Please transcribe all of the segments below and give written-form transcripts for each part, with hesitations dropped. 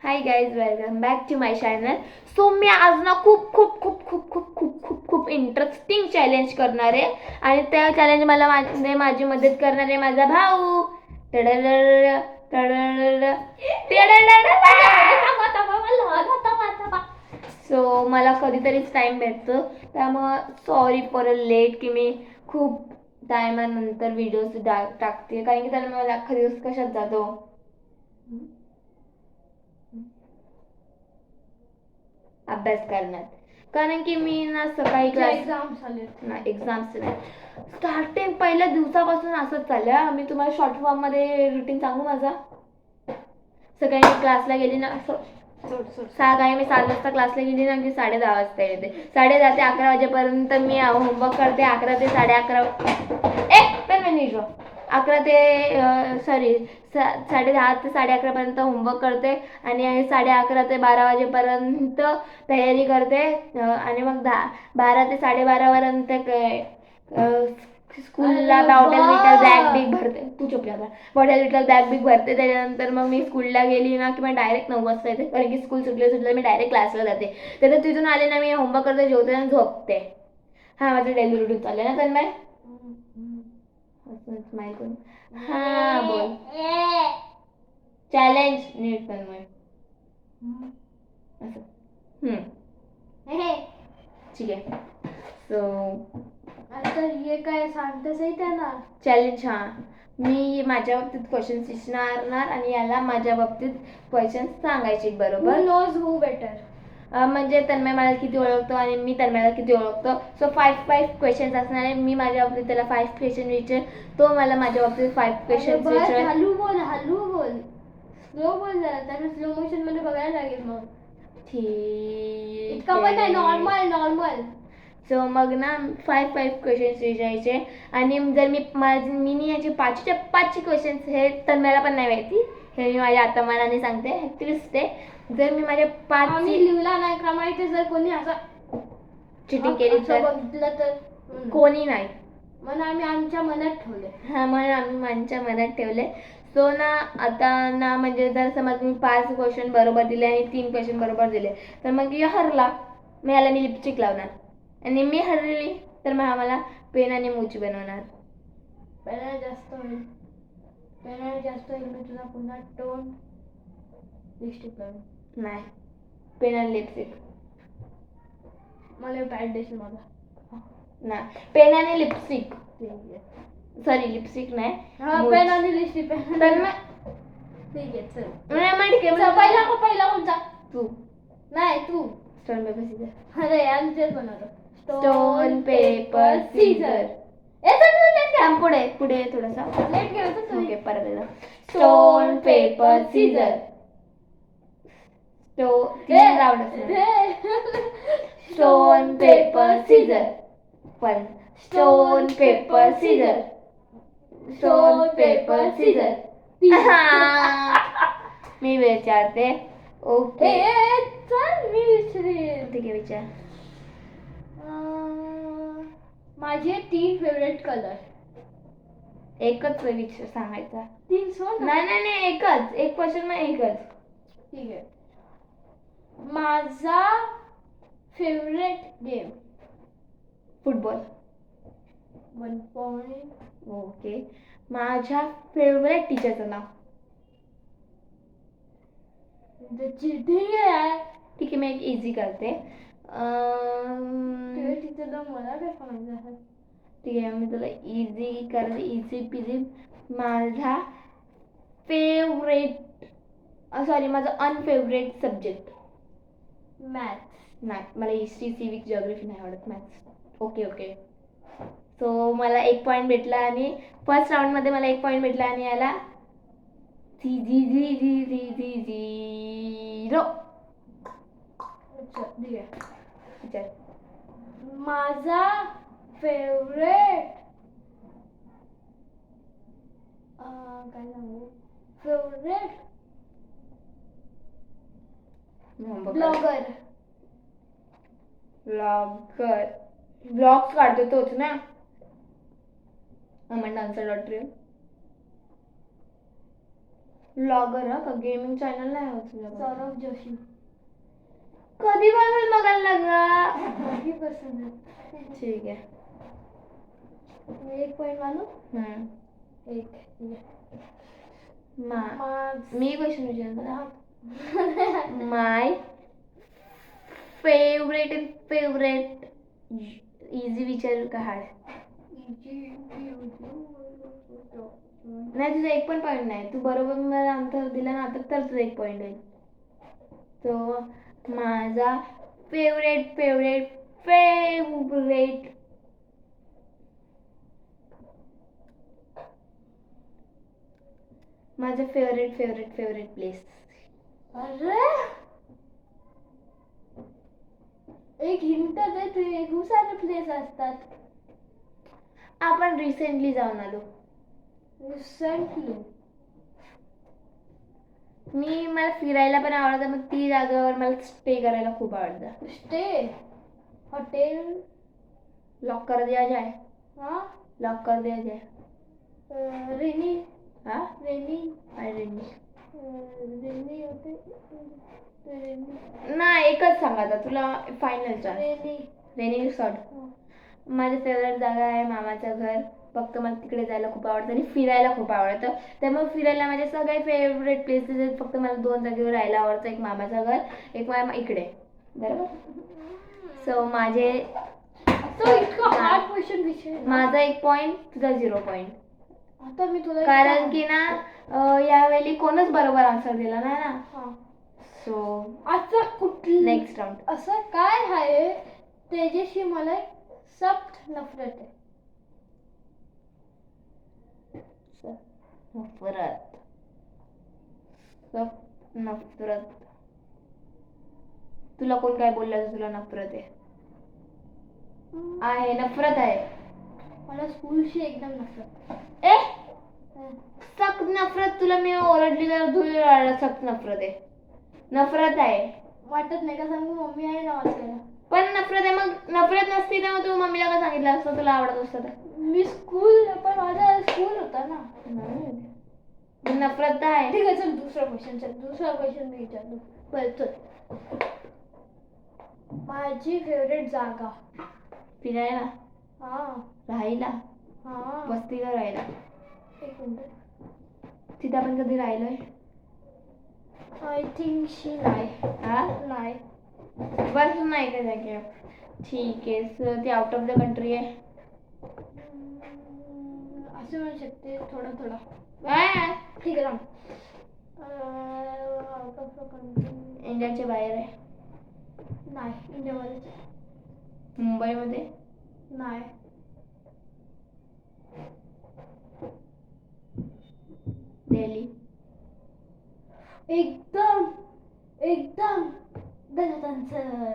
High guys, welcome back to my channel. So मी आज ना खूप खूप खूप खूप खूप खूप खूप खूप इंटरेस्टिंग चॅलेंज करणार आहे. आणि त्या चॅलेंज मला माझी मदत करणार आहे माझा भाऊ. सो मला कधीतरीच टाइम भेटतो, त्यामुळं सॉरी फॉर अ लेट की मी खूप टायमानंतर व्हिडिओज टाकते, कारण की त्याला मला अख्खा दिवस कशात जातो अभ्यास करण्यात. कारण की मी ना सकाळी एक्झाम्स आले ना एक्झाम्स नाही, स्टार्टिंग पहिल्या दिवसापासून असंच चाललं. मी तुम्हाला शॉर्ट फॉर्म मध्ये रुटीन सांगू माझा. सकाळी मी क्लासला गेली ना, सकाळी मी 7 वाजता क्लासला गेली ना की 10:30 वाजता येते. 10:30 ते 11 वाजेपर्यंत मी होमवर्क करते. 11 ते 11:30 तर मी 11 ते 10:30 ते 11:30 पर्यंत होमवर्क करते आणि 11:30 ते 12 वाजेपर्यंत तयारी करते. आणि मग 12 ते 12:30 पर्यंत स्कूलला बॉटल बिटल बॅग बिग भरते. तू चुप जा. बॉटल बिटल बॅग बिग भरते. त्याच्यानंतर मग मी स्कूलला गेली ना की मग डायरेक्ट 9 वाजता येते, कारण की स्कूल सुटले मी डायरेक्ट क्लासला जाते. त्याच्यात तिथून आले ना मी होमवर्क करते, जेवते आणि झोपते. हा माझं डेली रुटीन चाललंय ना तन्मय. स्माइल करून हा बोल. चॅलेंज नीट तन्मय असं. ठीक आहे. सो आता हे काय सांगतच आहे त्यांना चॅलेंज. हा मी माझ्या बाबतीत क्वेश्चन्स विचारणार आणि याला माझ्या बाबतीत क्वेश्चन्स सांगायचे, बरोबर? Who knows who better? म्हणजे तन्मय मला किती ओळखतो आणि मी तन्मयला किती ओळखतो. सो 5 क्वेश्चन्स असणार आहे. मी माझ्या बाबतीत त्याला 5 क्वेश्चन विचार, तो मला माझ्या बाबतीत 5 क्वेश्चन विचार. हळू बोल स्लो बोल जरा, त्यांना स्लो मोशन मध्ये बघायला लागेल. मग ठीक इतका पण नाही, नॉर्मल. सो मग ना 5 क्वेश्चन्स विचारायचे. आणि जर मी याचे 5चे क्वेश्चन्स हे तन्मयला पण नाही माहिती, हे मी माझ्या आता मनाने सांगते. ट्विस्ट आहे. जर मी माझ्या 5 लिहिला नाही क्रमाने, जर कोणी असं चिटिंग केली तर बघितलं तर कोणी नाही, म्हणून आम्ही आमच्या मनात ठेवले. हा म्हणून आम्ही आमच्या मनात ठेवले. सो ना आता ना म्हणजे जर समज मी 5 क्वेश्चन बरोबर दिले आणि 3 क्वेश्चन बरोबर दिले तर मग हरला. मग याला मी लिपस्टिक लावणार. आणि मी हरली तर मग आम्हाला पेन आणि मूची बनवणार. पेनाने जास्त होईल मी तुला पुन्हा टोन लिपस्टिक लावून. नाही, पेन आणि लिपस्टिक. मला बॅड देशील मला. नाही, पेन आणि लिपस्टिक. सॉरी, लिपस्टिक नाही, पेन आणि लिपस्टिक. तर मग ठीक आहे, चल. पहिला कोणता? तू. नाही, तू. Stone paper Caesar. अरे यार, तेच बनवतो. Stone paper scissor. पुढे थोडासा लेट गेलं. ओके, परत एकदा. Stone paper scissor. तीन राऊंड. Stone paper scissor. पण stone paper scissor. Stone paper scissor. मी विचारते. ओके, चल मी विचारेन. ठीक आहे, विचार. माझे 3 फेवरेट कलर. एकच विचार सांगायचा. 3 सोड. नाही, एकच. एक क्वेश्चन मग एकच. ठीक आहे. माझा favourite game football. 1 point. Okay. माझ्या फेवरेट टीचरचं नाव. चीटिंग आहे यार. ठीक आहे, मी एक इझी करते. टीचर नाव मला काय सांगायचं. ठीक आहे, मी तुला इझी करते. Easy peasy. माझा फेवरेट माझा अनफेवरेट सब्जेक्ट मॅथ्स. नाही, मला हिस्ट्री, सिविक, जिओग्राफी नाही आवडत. मॅथ्स. ओके. सो मला 1 पॉईंट भेटला आणि फर्स्ट राऊंडमध्ये मला 1 पॉईंट भेटला आणि याला 0. विचार. माझा फेवरेट काय सांगू. Favourite blogger. ब्लॉग्स काढतो तोच ना, अमन डान्सर.real. ब्लॉगर का गेमिंग चॅनल नाही होत तुझं सौरभ जोशी. कधीपासून बघायला लागला? कधीपासून? ठीक आहे. 1 पॉईंट मानू? एक. ठीक आहे. मी क्वेश्चन विचारणार. माय फेवरेट इझी विचारू का हार्ड? नाही, तुझा 1 पण पॉईंट नाही. तू बरोबर मला आन्सर दिला ना तर तुझा 1 पॉईंट होईल. तो माझा फेवरेट माझं फेवरेट प्लेस. अरे एक हिंट दे. ते खूप सारे प्लेस असतात. आपण रिसेंटली जाऊन आलो. रिसेंटली? मला फिरायला पण आवडतं, मग ती जागेवर मला स्टे करायला खूप आवडतं. स्टे? हॉटेल? लॉक कर दिया जाए. हाँ. लॉक कर दिया जाए. रेनी? हाँ, रेनी? रेनी. रेनी होते. रेनी नाही, एकच सांग आता तुला फायनल चान्स. Rainy resort. माझी फेवरेट जागा आहे मामाचं घर. फक्त मला तिकडे जायला खूप आवडतं आणि फिरायला खूप आवडतं. त्यामुळे फिरायला माझे सगळे फेवरेट प्लेसेस आहेत. फक्त मला 2 जागेवर राहायला आवडतं. एक मामाचं घर, एक इकडे. बरोबर. सो माझे हार्ड क्वेश्चन विचार. माझा 1 पॉईंट, तुझा 0 पॉईंट. आता मी तुला कारण की ना यावेळी कोणच बरोबर आन्सर दिला नाही ना. सो आता कुठलं नेक्स्ट राऊंड. असं काय आहे त्याच्याशी मला सख्त नफरत आहे? नफरत. तुला कोण काय बोललं तुला नफरत आहे? नफरत आहे. मला स्कूलशी एकदम नफरत. सख्त नफरत. तुला मी ओरडली तर तुला सख्त नफरत आहे. नफरत आहे. वाटत नाही का सांगू? मम्मी आहे ना वाचायला. पण नफरत आहे. मग नफरत नसती तर मग तू मम्मीला का सांगितलं असतं तुला आवडत असतं तर? मी स्कूल, पण माझा स्कूल होता ना. नफरत आहे. ठीक आहे, चल दुसरा क्वेश्चन मी विचारतो. बरं चल. माझी फेवरेट जागा? फिरायला, हा. राहायला, हा. वस्तीला राहायला. 1 मिनिट. तिथे आपण कधी राहिलोय? आय थिंक शी नाही. नाही. बस नाही का जागे. ठीक आहे. सो ती आउट ऑफ द कंट्री आहे. असं म्हणू शकते थोडं. ठीक आहे. Out of the country. इंडियाच्या बाहेर आहे. नाही. इंडियामध्ये. मुंबईमध्ये नाही. दिल्ली. एकदम गलत आन्सर.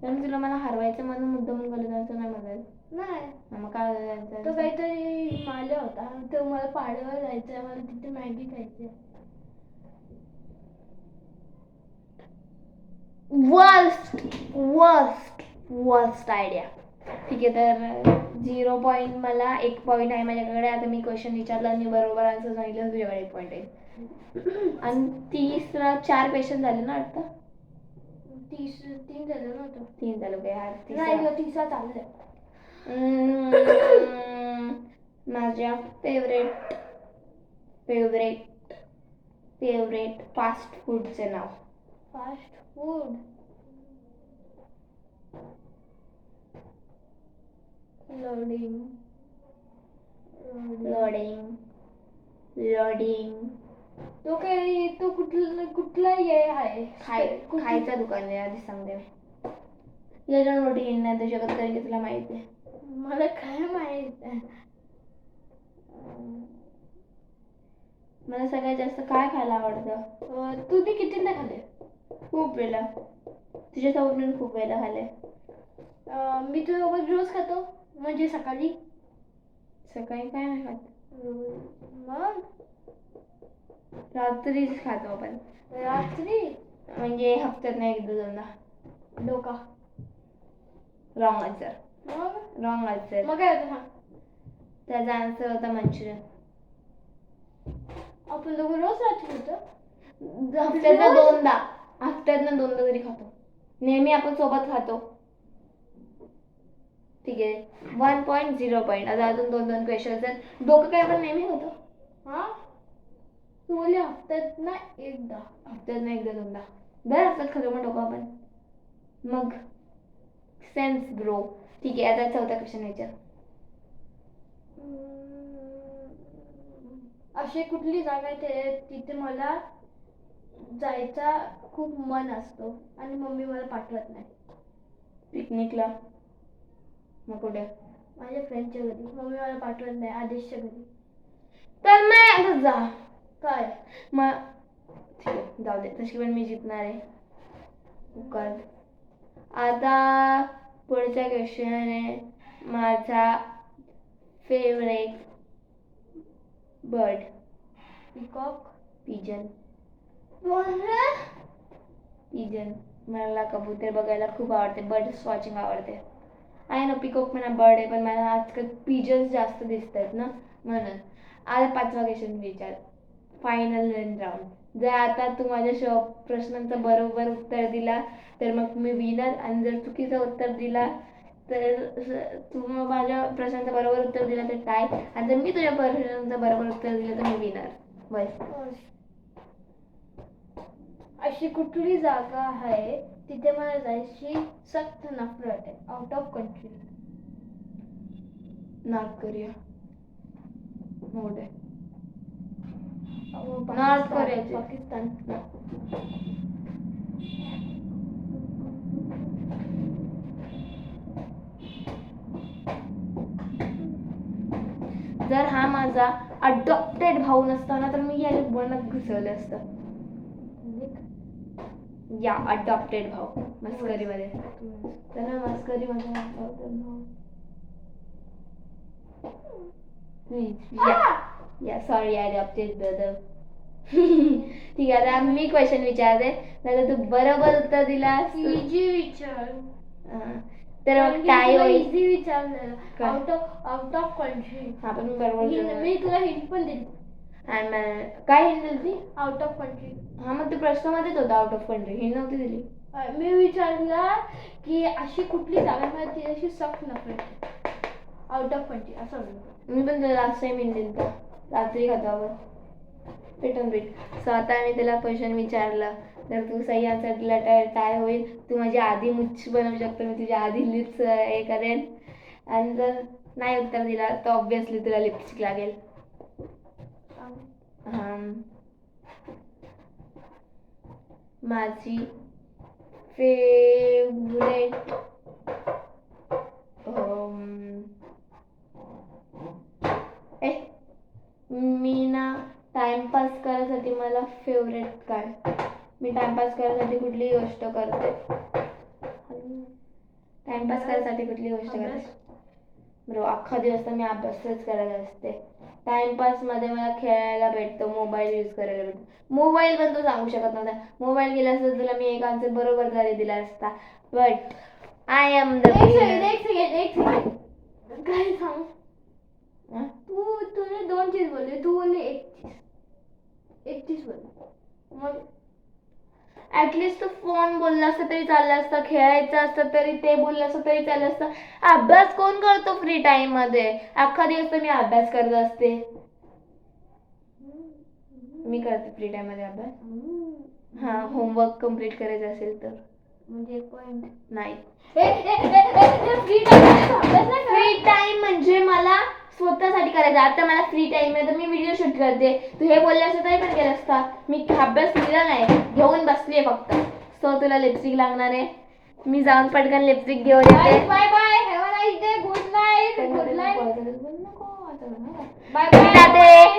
कारण तुला मला हरवायचं म्हणून मुद्दाम गलत आन्सर नाही म्हणत. नाही. मग काय तो काहीतरी हिमालय होता. तो मला पहाडावर जायचंय. मला तिथे मॅगी खायची. Worst idea. ठीक आहे, तर 0 पॉईंट मला. 1 पॉईंट आहे माझ्याकडे. आता मी क्वेश्चन विचारला आणि बरोबर आन्सर सांगितलं, तुझ्याकडे 1 पॉईंट आहे. आणि 4 क्वेश्चन झाले ना आता? 3 झालं ना आता? 3 झालं काय यार? तिसरा चाललंय. माझ्या फेवरेट फास्ट फूडचे नाव. Fast food? लोडिंग. तो कुठला हे आहे? खायचं दुकान आहे. आधी सांगते मी. याच्या लोडिंग नाही तुझ्याकडे, कारण की तुला माहिती आहे. मला काय माहित आहे? मला सगळ्यात जास्त काय खायला आवडतं? तुम्ही कितींदा खाल्ले? खूप वेळा. तुझ्यासोबत मी खूप वेळा खाल्ले. मी तुझ्यासोबत रोज खातो. म्हणजे सकाळी काय नाही खात. मग रात्रीच खातो आपण. रात्री? म्हणजे हप्त्यात नाही, 1-2दा. डोका. Wrong answer. मग काय होतं? त्याचा आन्सर होता मंचुरियन. आपण दोघं रोज रात्री होतं. हफ्त्यातनं दोनदा तरी खातो. नेहमी आपण सोबत खातो. ठीक आहे, 1 पॉईंट 0 पॉईंट. आता अजून 2 क्वेश्चन्स आहेत. डोकं काय आपण नेहमी होतो. हा, तू बोलली हफ्त्यात ना एकदा. हफ्त्यातनं एकदा दोनदा. दर हफ्त्यात खातो मग डोकं आपण. मग सेन्स ब्रो. ठीक आहे, आता चौथा क्वेश्चन विचार. अशी कुठली जागा आहे तिथे मला जायचा खूप मन असतो आणि मम्मी मला पाठवत नाही. पिकनिकला. मग कुठे? माझ्या फ्रेंडच्या घरी. मम्मी मला पाठवत नाही. आदेशच्या घरी. तर नाही आता जा. काय? मग ठीक आहे, जाऊ दे. तशी पण मी जिंकणार आहे. कर. आता पुढचा क्वेश्चन आहे माझा फेवरेट बर्ड. पिकॉक. पिजन. बोल. पिजन. मला कबूतर बघायला खूप आवडते. बर्ड्स वॉचिंग आवडते. आहे ना, पिकॉक म्हणा बर्ड आहे, पण मला आजकाल पिजन्स जास्त दिसत आहेत ना, म्हणून. आता 5वा क्वेश्चन विचार. Final round. जर आता तू माझ्या प्रश्नांचं बरोबर उत्तर दिला तर मग मी विनर, आणि जर चुकीचं उत्तर दिला तर तू माझ्या प्रश्नांचं बरोबर उत्तर दिलं तर टाय, आणि जर मी तुझ्या प्रश्नांचं बरोबर उत्तर दिलं तर मी विनर. बस. अशी कुठली जागा आहे तिथे मला जायची सख्त नफरत आहे. Out of country. North Korea. मोठे. नॉर्थ कोरियाचे. पाकिस्तान. जर हा माझा अडॉप्टेड भाऊ नसता ना तर मी याच्या वनात घुसवलं असतं. या अडॉप्टेड भाऊ मस्करीमध्ये. तर मस्करीमध्ये भाऊ. या सॉरी, अडॉप्टेड ब्रदर. ठीक आहे, आता मी क्वेश्चन विचारते. नाही तू बरोबर उत्तर दिलास इजी विचार. तर मग काय होईल? इझी विचारलेलं. Out of country. हा, पण मी बरोबर. मी तुला हिंट पण दिली. काय हिंट दिली? Out of country. हा, मग तू प्रश्नामध्येच होता आउट ऑफ कंट्री. हिंट नव्हती दिली. मी विचारला की अशी कुठली जागा मला तिच्याशी सख्त नफरत. आउट ऑफ कंट्री असं म्हणतो. मी पण तुला लास्ट टाइम हिंट दिली रात्री खातावर पेटून पीठ. सो आता मी त्याला क्वेश्चन विचारला, जर तू सही आन्सर दिला तर काय होईल? तू माझी आधी मुच्छ बनवू शकतो. मी तुझ्या आधी लिप्स हे करेन, आणि जर नाही उत्तर दिला तर ऑब्विसली तुला लिपस्टिक लागेल. माझी फेवरेट मी ना टाइमपास करायसाठी मला फेवरेट काय? मी टाइमपास करायसाठी कुठलीही गोष्ट करते. टाइमपास करायसाठी कुठली गोष्ट करते ब्रो? अख्खा दिवस तर मी अभ्यासच करत असते. टाइमपास मध्ये मला खेळायला भेटतो, मोबाईल यूज करायला भेटतो. मोबाईल पण तू सांगू शकत नव्हता. मोबाईल गेला असता तुला मी एक आन्सर बरोबर तरी दिला असता. बट आय एम द एक सेकंड. काय सांग? तुने 2 चीज बोलली. तू बोलली एक चीज बोलली. मग ऍटलिस्ट तू फोन बोलला असता तरी चाललं असतं, खेळायचं असतं तरी ते बोललं असतं तरी चाललं असतं. अभ्यास कोण करतो फ्री टाइम मध्ये? अख्खा दिवस तर मी अभ्यास करत असते. मी करते फ्री टाइम मध्ये अभ्यास. हा, होमवर्क कम्प्लीट करायचं असेल तर. म्हणजे एक पॉइंट नाही. फ्री टाइम म्हणजे मला स्वतःसाठी करायचं. आता मला फ्री टाइम आहे तर मी व्हिडिओ शूट करते. तू हे बोलले असतं तरी पण केलं असता. मी अभ्यास लिहिला नाही, घेऊन बसलीये फक्त. सो तुला लिपस्टिक लागणार आहे. मी जाऊन पटकन लिपस्टिक घेऊन येते. Bye bye. Have a nice day. Good night. Bye bye.